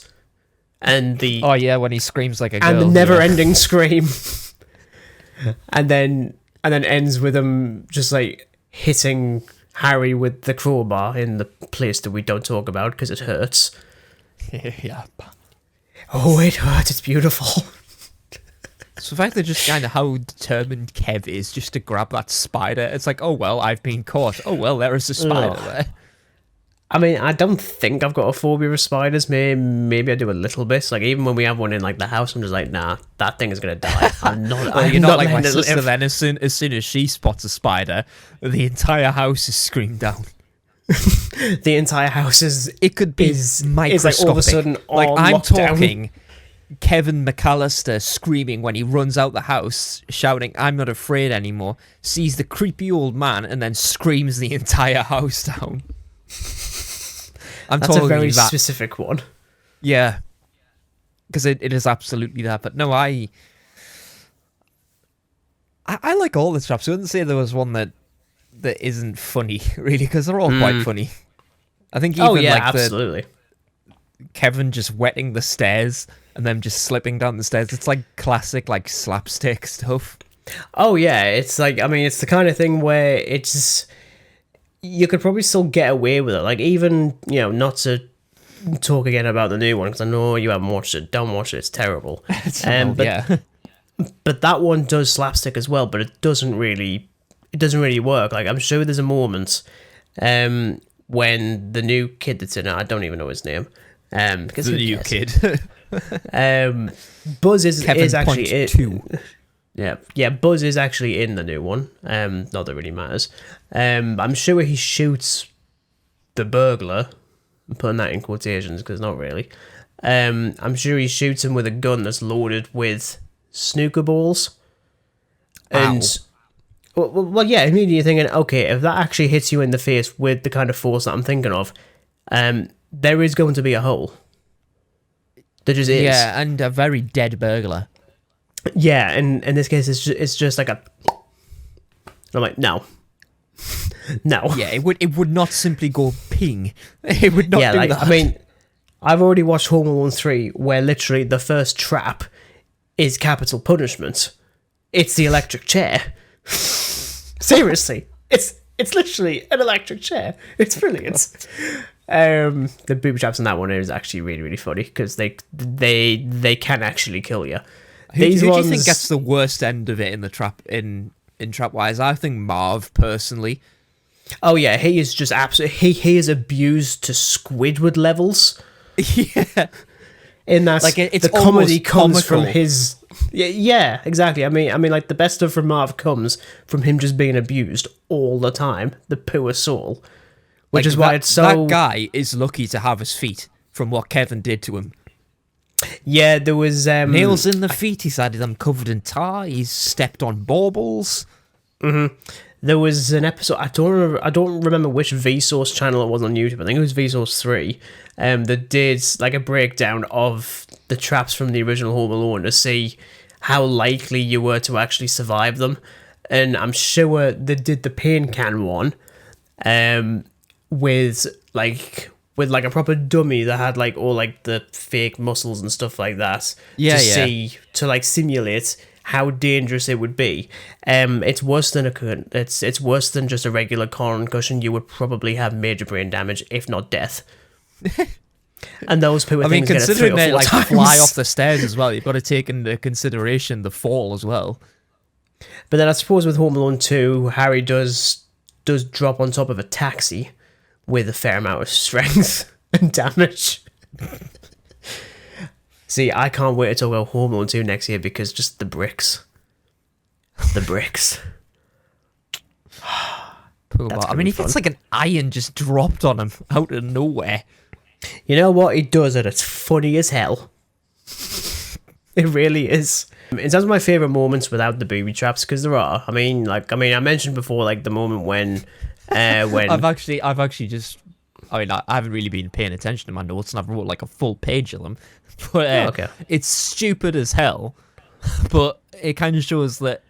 Speaker 1: And the
Speaker 2: when he screams like a girl.
Speaker 1: and the never-ending scream. and then ends with him just like hitting Harry with the crowbar in the place that we don't talk about because it hurts.
Speaker 2: Yeah.
Speaker 1: Oh, it hurts. It's beautiful.
Speaker 2: So the fact that just kind of how determined Kev is just to grab that spider, it's like, oh well, I've been caught. Oh well, there is a spider there.
Speaker 1: I mean, I don't think I've got a phobia of spiders. Maybe I do a little bit. Like, even when we have one in like the house, I'm just like, nah, that thing is gonna die. I'm not.
Speaker 2: Well, you're not like my sister.
Speaker 1: Live.
Speaker 2: Then as soon as she spots a spider, the entire house is screamed down.
Speaker 1: The entire house is.
Speaker 2: It could be microscopic.
Speaker 1: It's like all of a sudden,
Speaker 2: like I'm
Speaker 1: lockdown.
Speaker 2: talking. Kevin McCallister screaming when he runs out the house, shouting, "I'm not afraid anymore," sees the creepy old man, and then screams the entire house down.
Speaker 1: That's a very specific one.
Speaker 2: Yeah. Because it is absolutely that. But no, I like all the traps. I wouldn't say there was one that isn't funny, really, because they're all quite funny. I think even
Speaker 1: absolutely.
Speaker 2: Kevin just wetting the stairs and then just slipping down the stairs. It's like classic, like slapstick stuff.
Speaker 1: Oh yeah, it's like, I mean, it's the kind of thing where it's you could probably still get away with it. Like, even, you know, not to talk again about the new one because I know you haven't watched it. Don't watch it; it's terrible. But that one does slapstick as well, but it doesn't really work. Like, I'm sure there's a moment when the new kid that's in it, I don't even know his name. Because
Speaker 2: the new kid.
Speaker 1: Buzz is actually
Speaker 2: it.
Speaker 1: Yeah, Buzz is actually in the new one. Not that it really matters. I'm sure he shoots the burglar. I'm putting that in quotations because not really. I'm sure he shoots him with a gun that's loaded with snooker balls. And well, yeah, immediately you're thinking, okay, if that actually hits you in the face with the kind of force that I'm thinking of, there is going to be a hole. There just is.
Speaker 2: Yeah, and a very dead burglar.
Speaker 1: Yeah, and in this case, it's just like a. I'm like, no.
Speaker 2: Yeah, it would not simply go ping. It would not do that.
Speaker 1: I mean, I've already watched Home Alone 3, where literally the first trap is capital punishment. It's the electric chair. Seriously, it's literally an electric chair. It's brilliant. The booby traps in that one is actually really, really funny because they can actually kill you.
Speaker 2: Who do you think gets the worst end of it in the trap in Trapwise? I think Marv, personally.
Speaker 1: Oh yeah, he is just absolutely he is abused to Squidward levels.
Speaker 2: Yeah,
Speaker 1: in that, like,
Speaker 2: it's
Speaker 1: the comedy comes
Speaker 2: comical.
Speaker 1: from his. Yeah, exactly. I mean, like, the best stuff from Marv comes from him just being abused all the time. The poor soul, which is why it's so.
Speaker 2: That guy is lucky to have his feet from what Kevin did to him.
Speaker 1: Yeah, there was
Speaker 2: nails in the feet. He's had them covered in tar. He's stepped on baubles.
Speaker 1: Mm-hmm. There was an episode. I don't remember which Vsauce channel it was on YouTube. I think it was Vsauce 3. That did like a breakdown of the traps from the original Home Alone to see how likely you were to actually survive them. And I'm sure they did the pain can one with a proper dummy that had like all like the fake muscles and stuff like that to like simulate how dangerous it would be. It's worse than it's worse than just a regular concussion. You would probably have major brain damage, if not death. And those people,
Speaker 2: I mean, considering they like
Speaker 1: times.
Speaker 2: fly off the stairs as well, you've got to take into consideration the fall as well.
Speaker 1: But then I suppose with Home Alone 2, Harry does drop on top of a taxi with a fair amount of strength and damage. See, I can't wait to talk about Home Alone 2 next year because just the bricks. The bricks.
Speaker 2: I mean, he gets like an iron just dropped on him out of nowhere.
Speaker 1: You know what? He does it. It's funny as hell. It really is. In terms of my favourite moments without the booby traps, because there are. I mean, I mentioned before, like the moment when
Speaker 2: I've actually just. I mean, I haven't really been paying attention to my notes, and I've wrote like a full page of them. But
Speaker 1: okay.
Speaker 2: It's stupid as hell, but it kind of shows that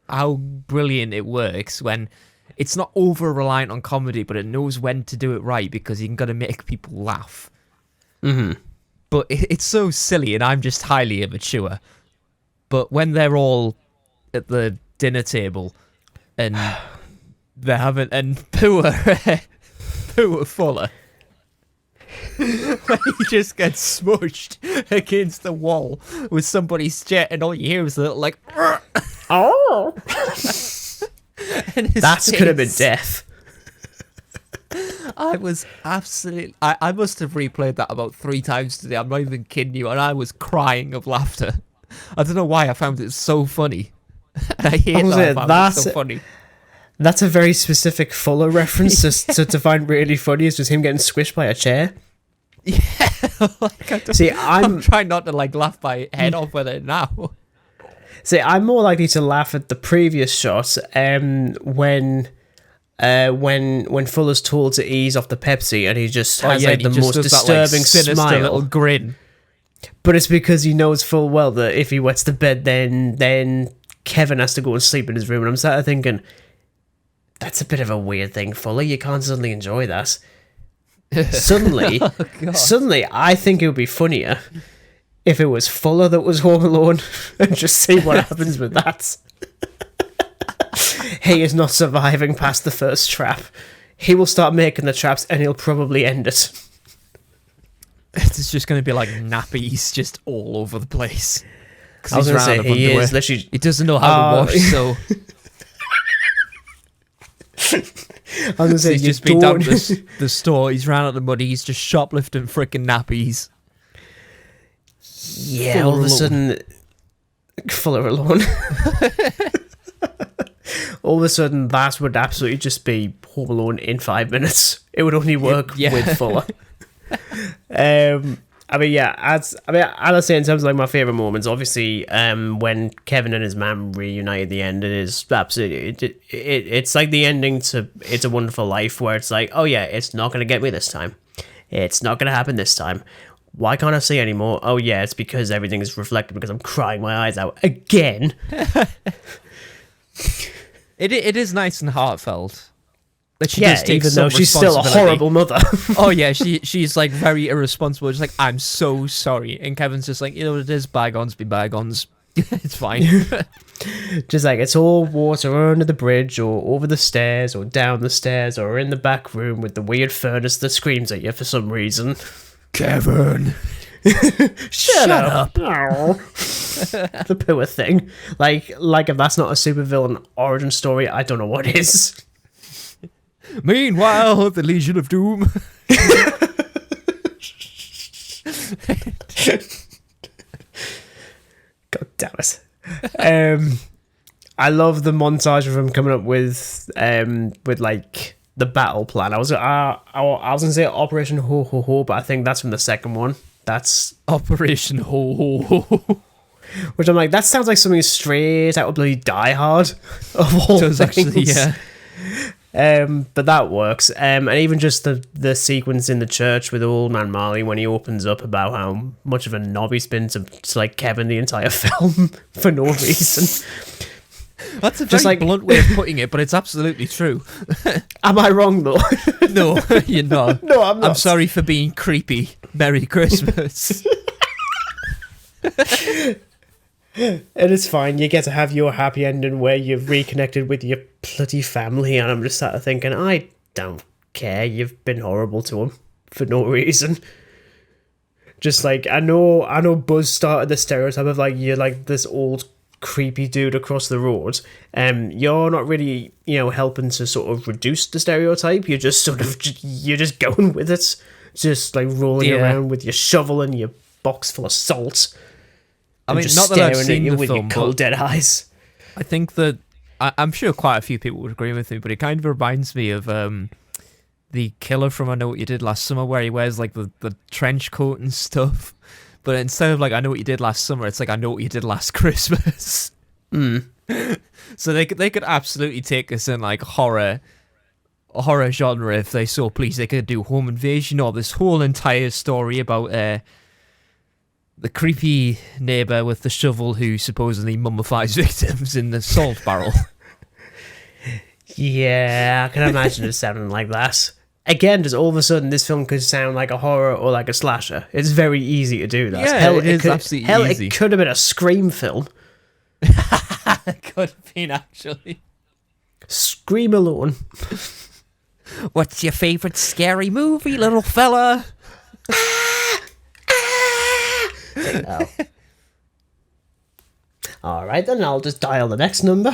Speaker 2: how brilliant it works when it's not over reliant on comedy, but it knows when to do it right because you got to make people laugh.
Speaker 1: Mm-hmm.
Speaker 2: But it's so silly, and I'm just highly immature. But when they're all at the dinner table and they're having poor Fuller, when he just gets smushed against the wall with somebody's jet, and all you hear is a little like,
Speaker 1: oh, that could have been death.
Speaker 2: I was absolutely. I must have replayed that about 3 times today. I'm not even kidding you, and I was crying of laughter. I don't know why I found it so funny. I hate that. I found it so funny.
Speaker 1: That's a very specific Fuller reference to find really funny. Is just him getting squished by a chair.
Speaker 2: Yeah.
Speaker 1: See,
Speaker 2: I'm trying not to like laugh my head off with it now.
Speaker 1: See, I'm more likely to laugh at the previous shot when Fuller's told to ease off the Pepsi and he just has the most disturbing smile,
Speaker 2: little grin.
Speaker 1: But it's because he knows full well that if he wets the bed, then Kevin has to go and sleep in his room. And I'm sort of thinking, that's a bit of a weird thing, Fuller. You can't suddenly enjoy that. Suddenly, I think it would be funnier if it was Fuller that was home alone and just see what happens with that. He is not surviving past the first trap. He will start making the traps and he'll probably end it.
Speaker 2: It's just going to be like nappies just all over the place.
Speaker 1: I was going to say, he is literally...
Speaker 2: He doesn't know how to wash, so...
Speaker 1: I was going to say,
Speaker 2: he's just been down to the store, he's ran out of money, he's just shoplifting frickin' nappies.
Speaker 1: Yeah, all of a sudden... Fuller alone. All of a sudden, that would absolutely just be Home Alone in 5 minutes. It would only work with Fuller. I mean, as I say, in terms of like my favorite moments, obviously, when Kevin and his mum reunite at the end, it is absolutely it's like the ending to It's a Wonderful Life, where it's like, oh yeah, it's not gonna get me this time, it's not gonna happen this time. Why can't I see anymore? Oh yeah, it's because everything is reflected because I'm crying my eyes out again.
Speaker 2: It is nice and heartfelt. But she
Speaker 1: does take even though she's still a horrible mother.
Speaker 2: Oh yeah, she's like very irresponsible. Just like, I'm so sorry, and Kevin's just like, you know what it is, bygones be bygones. It's fine.
Speaker 1: Just like, it's all water under the bridge or over the stairs or down the stairs or in the back room with the weird furnace that screams at you for some reason.
Speaker 2: Kevin,
Speaker 1: shut up. The poor thing. Like if that's not a supervillain origin story, I don't know what is.
Speaker 2: Meanwhile, the Legion of Doom.
Speaker 1: God damn it. I love the montage of him coming up with like the battle plan. I was gonna say Operation Ho Ho Ho, but I think that's from the second one. That's
Speaker 2: Operation Ho Ho Ho.
Speaker 1: Which I'm like, that sounds like something straight out of bloody Die Hard of all things.
Speaker 2: Actually, yeah.
Speaker 1: But that works. And even just the sequence in the church with old man Marley when he opens up about how much of a knob he's been to like Kevin the entire film for no reason.
Speaker 2: That's a very blunt way of putting it, but it's absolutely true.
Speaker 1: Am I wrong though?
Speaker 2: No, you're not.
Speaker 1: No, I'm not.
Speaker 2: I'm sorry for being creepy. Merry Christmas.
Speaker 1: And it's fine. You get to have your happy ending where you've reconnected with your bloody family, and I'm just sat there thinking, I don't care. You've been horrible to him for no reason. Just like I know Buzz started the stereotype of like you're like this old creepy dude across the road. You're not really, helping to sort of reduce the stereotype. You're just sort of you're just going with it, just like rolling around with your shovel and your box full of salt.
Speaker 2: I mean,
Speaker 1: just
Speaker 2: not that I've seen
Speaker 1: you
Speaker 2: the
Speaker 1: with
Speaker 2: film,
Speaker 1: your cold dead eyes.
Speaker 2: I think that I'm sure quite a few people would agree with me, but it kind of reminds me of the killer from I Know What You Did Last Summer, where he wears like the trench coat and stuff. But instead of like I Know What You Did Last Summer, it's like I Know What You Did Last Christmas. So they could absolutely take us in like horror genre if they so please. They could do home invasion or this whole entire story about the creepy neighbour with the shovel who supposedly mummifies victims in the salt barrel.
Speaker 1: Yeah, I can imagine it sounding like that. Again, just all of a sudden, this film could sound like a horror or like a slasher. It's very easy to do that.
Speaker 2: Yeah, it is absolutely easy.
Speaker 1: It could have been a Scream film.
Speaker 2: It could have been, actually.
Speaker 1: Scream Alone.
Speaker 2: What's your favourite scary movie, little fella?
Speaker 1: Oh. Alright then, I'll just dial the next number.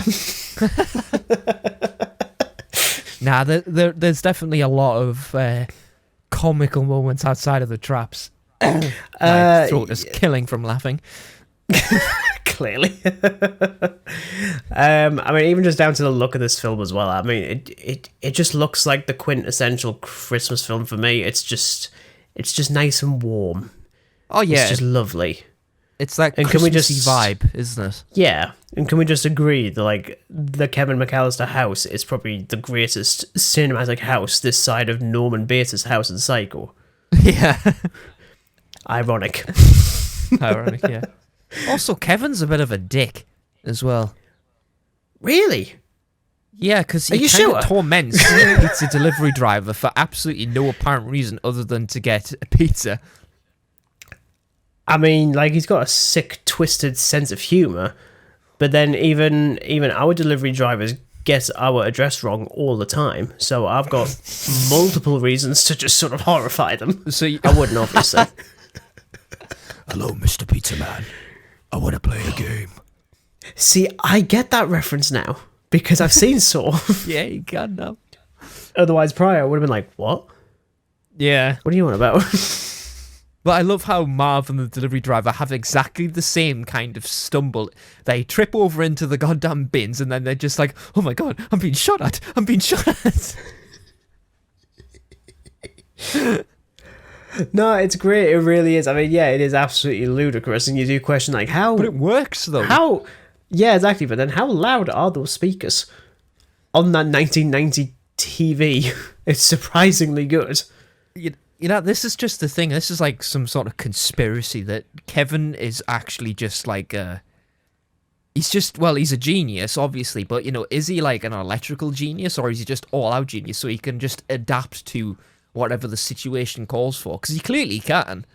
Speaker 2: Nah, there's definitely a lot of comical moments outside of the traps. My throat is killing from laughing.
Speaker 1: Clearly. I mean, even just down to the look of this film as well. I mean, it just looks like the quintessential Christmas film for me. It's just nice and warm.
Speaker 2: Oh yeah,
Speaker 1: it's just lovely.
Speaker 2: It's that Christmassy vibe, isn't it?
Speaker 1: Yeah, and can we just agree that like the Kevin McCallister house is probably the greatest cinematic house this side of Norman Bates' house in Psycho?
Speaker 2: Yeah.
Speaker 1: Ironic.
Speaker 2: Ironic, yeah. Also, Kevin's a bit of a dick as well.
Speaker 1: Really?
Speaker 2: Yeah, because he kind of torments the pizza delivery driver for absolutely no apparent reason other than to get a pizza.
Speaker 1: I mean, like, he's got a sick, twisted sense of humour, but then even our delivery drivers get our address wrong all the time, so I've got multiple reasons to just sort of horrify them.
Speaker 2: So
Speaker 1: I wouldn't, obviously.
Speaker 2: Hello, Mr. Pizza Man. I want to play a game.
Speaker 1: See, I get that reference now, because I've seen Saw.
Speaker 2: Yeah, you can now.
Speaker 1: Otherwise, prior, I would have been like, what?
Speaker 2: Yeah.
Speaker 1: What are you on about?
Speaker 2: But I love how Marv and the delivery driver have exactly the same kind of stumble. They trip over into the goddamn bins and then they're just like, oh my god, I'm being shot at.
Speaker 1: No, it's great. It really is. I mean, yeah, it is absolutely ludicrous. And you do question, like, how...
Speaker 2: But it works, though.
Speaker 1: How... Yeah, exactly. But then how loud are those speakers? On that 1990 TV, it's surprisingly good.
Speaker 2: You know, this is just the thing. This is like some sort of conspiracy that Kevin is actually just like he's a genius, obviously, but, is he like an electrical genius or is he just all-out genius so he can just adapt to whatever the situation calls for? Because he clearly can.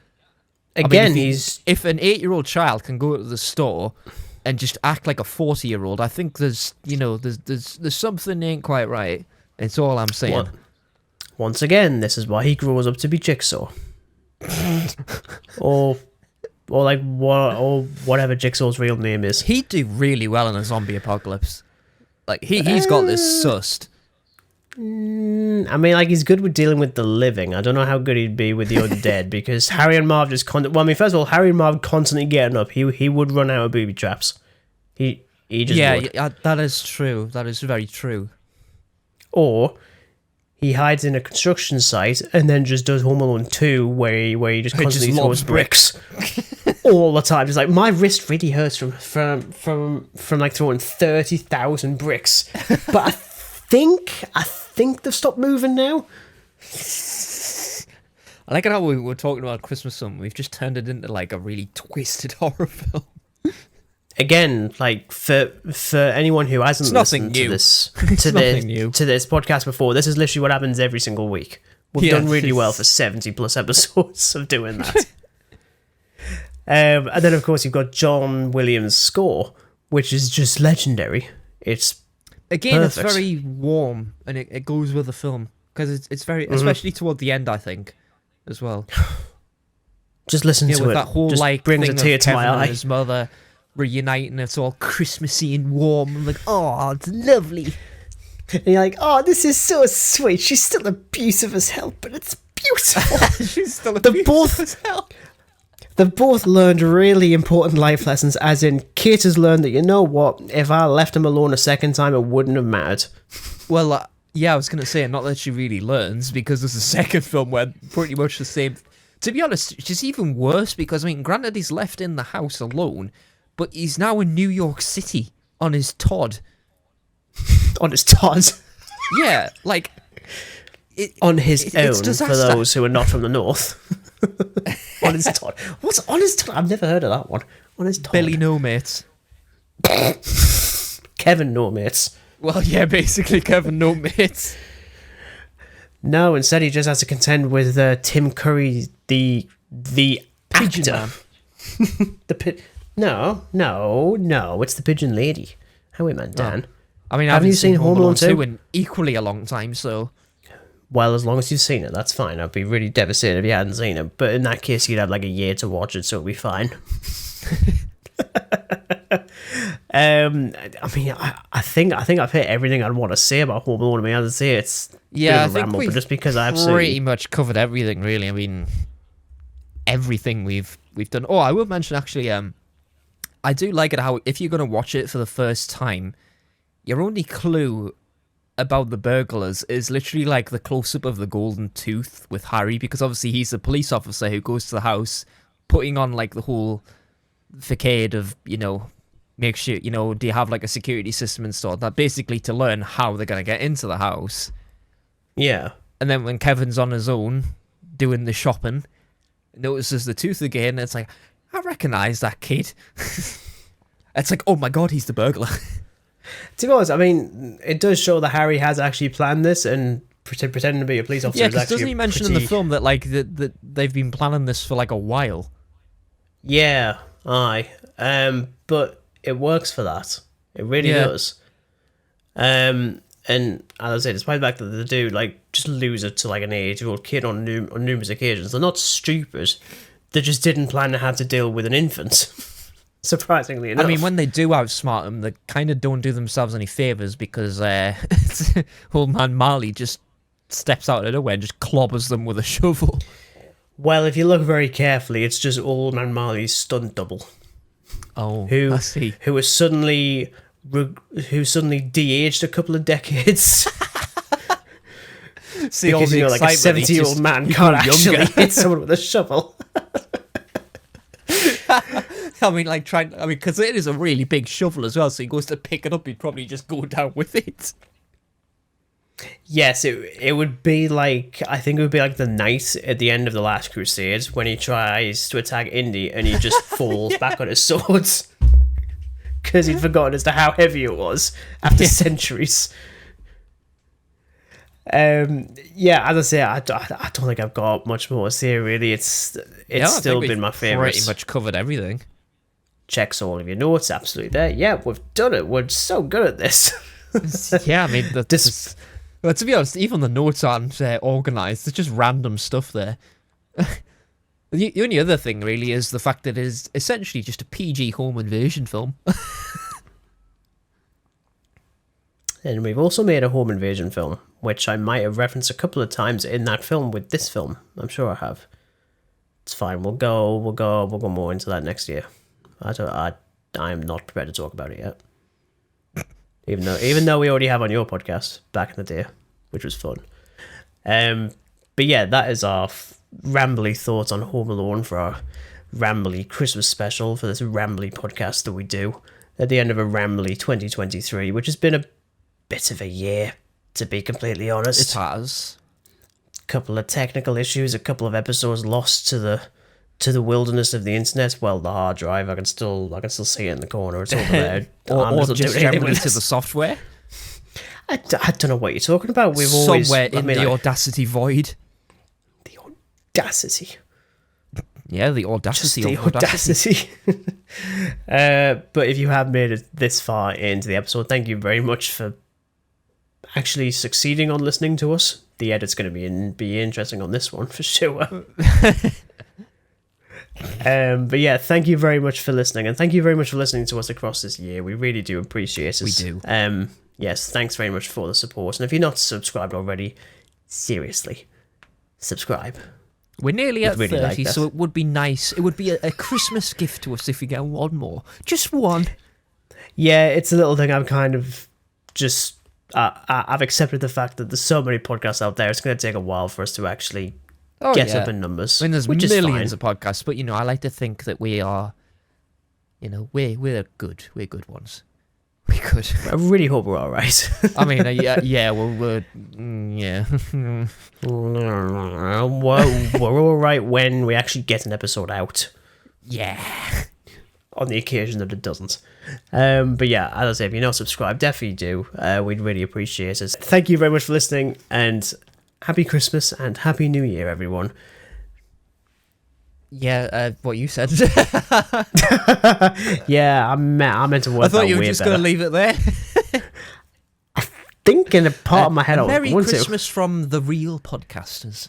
Speaker 1: Again,
Speaker 2: I mean, if an 8-year-old child can go to the store and just act like a 40-year-old, I think there's something ain't quite right. It's all I'm saying.
Speaker 1: What? Once again, this is why he grows up to be Jigsaw. or whatever Jigsaw's real name is.
Speaker 2: He'd do really well in a zombie apocalypse. Like, he's got this sussed.
Speaker 1: I mean, like, he's good with dealing with the living. I don't know how good he'd be with the undead, because Harry and Marv just first of all, Harry and Marv constantly getting up. He would run out of booby traps. He just would.
Speaker 2: Yeah, that is true. That is very true.
Speaker 1: Or he hides in a construction site and then just does Home Alone 2 where he just constantly throws bricks all the time. Just like, my wrist really hurts from like throwing 30,000 bricks. But I think think they've stopped moving now.
Speaker 2: I like it how we were talking about Christmastime. We've just turned it into like a really twisted horror film.
Speaker 1: Again, like for anyone who hasn't listened to this to this podcast before, this is literally what happens every single week. We've done really well for 70 plus episodes of doing that. And then of course you've got John Williams' score, which is just legendary. It's
Speaker 2: again,
Speaker 1: perfect.
Speaker 2: It's very warm and it goes with the film because it's very, especially toward the end, I think, as well.
Speaker 1: Just listen to
Speaker 2: with
Speaker 1: it.
Speaker 2: That whole
Speaker 1: just
Speaker 2: like
Speaker 1: brings a
Speaker 2: thing
Speaker 1: tear
Speaker 2: of
Speaker 1: to my
Speaker 2: Kevin and
Speaker 1: eye.
Speaker 2: his mother reuniting. It's all Christmassy and warm. I'm like, oh, it's lovely.
Speaker 1: And you're like, oh, this is so sweet. She's still abusive as hell, but it's beautiful.
Speaker 2: She's still abusive as hell.
Speaker 1: They've both learned really important life lessons, as in, Kate has learned that, you know what, if I left him alone a second time, it wouldn't have mattered.
Speaker 2: Well, yeah, I was going to say, not that she really learns, because there's a second film where pretty much the same... To be honest, she's even worse, because, I mean, granted he's left in the house alone, but he's now in New York City on his Todd.
Speaker 1: On his Todd?
Speaker 2: Yeah, like...
Speaker 1: on his own, for
Speaker 2: disaster.
Speaker 1: those who are not from the north. On his Todd. What's on his Todd? I've never heard of that one. On his Todd.
Speaker 2: Billy No Mates.
Speaker 1: Kevin No Mates.
Speaker 2: Well, yeah, basically Kevin No Mates.
Speaker 1: No, instead he just has to contend with Tim Curry, the
Speaker 2: Pigeon
Speaker 1: actor.
Speaker 2: Man.
Speaker 1: No, it's the Pigeon Lady. How man, Dan?
Speaker 2: I mean, I haven't seen Home Alone 2 in equally a long time, so...
Speaker 1: Well, as long as you've seen it, that's fine. I'd be really devastated if you hadn't seen it. But in that case, you'd have like a year to watch it, so it'll be fine. I mean, I think I've hit everything I'd want to say about Home Alone. I mean, as I say, it's
Speaker 2: yeah,
Speaker 1: a bit of a ramble, but just because I've
Speaker 2: pretty much covered everything, really. I mean, everything we've done. Oh, I will mention actually. I do like it how if you're gonna watch it for the first time, your only clue about the burglars is literally like the close-up of the golden tooth with Harry, because obviously he's the police officer who goes to the house, putting on like the whole facade of, you know, make sure, you know, do you have like a security system installed? That basically to learn how they're going to get into the house.
Speaker 1: Yeah.
Speaker 2: And then when Kevin's on his own doing the shopping, notices the tooth again, and it's like, I recognise that kid. It's like, oh my god, he's the burglar.
Speaker 1: To be honest, I mean, it does show that Harry has actually planned this, and pretending to be a police officer.
Speaker 2: Yeah,
Speaker 1: because
Speaker 2: doesn't he mention in the film that like that they've been planning this for like a while?
Speaker 1: Yeah, aye. But it works for that. It really does. And as I say, despite the fact that they do like just lose it to like an 8-year-old kid on numerous occasions, they're not stupid. They just didn't plan to have to deal with an infant. Surprisingly enough.
Speaker 2: I mean, when they do outsmart them, they kind of don't do themselves any favours, because old man Marley just steps out of nowhere and just clobbers them with a shovel.
Speaker 1: Well, if you look very carefully, it's just old man Marley's stunt double.
Speaker 2: Oh, I see.
Speaker 1: Who was suddenly de-aged a couple of decades.
Speaker 2: See,
Speaker 1: because, you know, like a 70-year-old man can't actually hit someone with a shovel.
Speaker 2: I mean, because it is a really big shovel as well, so he goes to pick it up, he'd probably just go down with it.
Speaker 1: Yes, it would be like, I think it would be like the knight at the end of The Last Crusade when he tries to attack Indy and he just falls back on his swords because he'd forgotten as to how heavy it was after centuries. Yeah, as I say, I don't think I've got much more to say, really. It's still been my favourite.
Speaker 2: Pretty much covered everything.
Speaker 1: Checks all of your notes, absolutely there. Yeah, we've done it. We're so good at this.
Speaker 2: Yeah, I mean, well, to be honest, even the notes aren't organised. There's just random stuff there. The only other thing, really, is the fact that it is essentially just a PG home invasion film.
Speaker 1: And we've also made a home invasion film, which I might have referenced a couple of times in that film with this film. I'm sure I have. It's fine. We'll go more into that next year. I'm not prepared to talk about it yet. Even though we already have on your podcast back in the day, which was fun. But yeah, that is our rambly thoughts on Home Alone for our rambly Christmas special for this rambly podcast that we do at the end of a rambly 2023, which has been a bit of a year, to be completely honest.
Speaker 2: It has.
Speaker 1: Couple of technical issues, a couple of episodes lost to the wilderness of the internet. Well, the hard drive, I can still see it in the corner. It's over there.
Speaker 2: or just generally to the software.
Speaker 1: I don't know what you're talking about. We've
Speaker 2: somewhere in the Audacity void.
Speaker 1: The Audacity.
Speaker 2: Yeah, the Audacity.
Speaker 1: Just the Audacity. But if you have made it this far into the episode, thank you very much for actually succeeding on listening to us. The edit's going to be interesting on this one for sure. But yeah, thank you very much for listening, and thank you very much for listening to us across this year. We really do appreciate it.
Speaker 2: We do.
Speaker 1: Yes, thanks very much for the support. And if you're not subscribed already, seriously, subscribe.
Speaker 2: We're nearly at
Speaker 1: really
Speaker 2: 30, so it would be nice. It would be a Christmas gift to us if we get one more. Just one.
Speaker 1: Yeah, it's a little thing I'm kind of just... I've accepted the fact that there's so many podcasts out there, it's going to take a while for us to actually get up in numbers.
Speaker 2: I mean, there's millions of podcasts, but, I like to think that we are, we're good. We're good ones. We could.
Speaker 1: I really hope we're all right.
Speaker 2: I mean, yeah, we're
Speaker 1: we're all right when we actually get an episode out.
Speaker 2: Yeah.
Speaker 1: On the occasion that it doesn't. But yeah, as I say, if you're not subscribed, definitely do. We'd really appreciate it. Thank you very much for listening, and happy Christmas and happy New Year, everyone.
Speaker 2: Yeah, what you said.
Speaker 1: Yeah, I meant to word that.
Speaker 2: I thought you were just going to leave it there.
Speaker 1: I think in a part of my head,
Speaker 2: Merry Christmas from the real podcasters.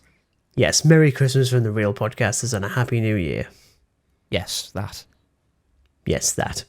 Speaker 1: Yes, Merry Christmas from the real podcasters and a Happy New Year.
Speaker 2: Yes, that.
Speaker 1: Yes, that.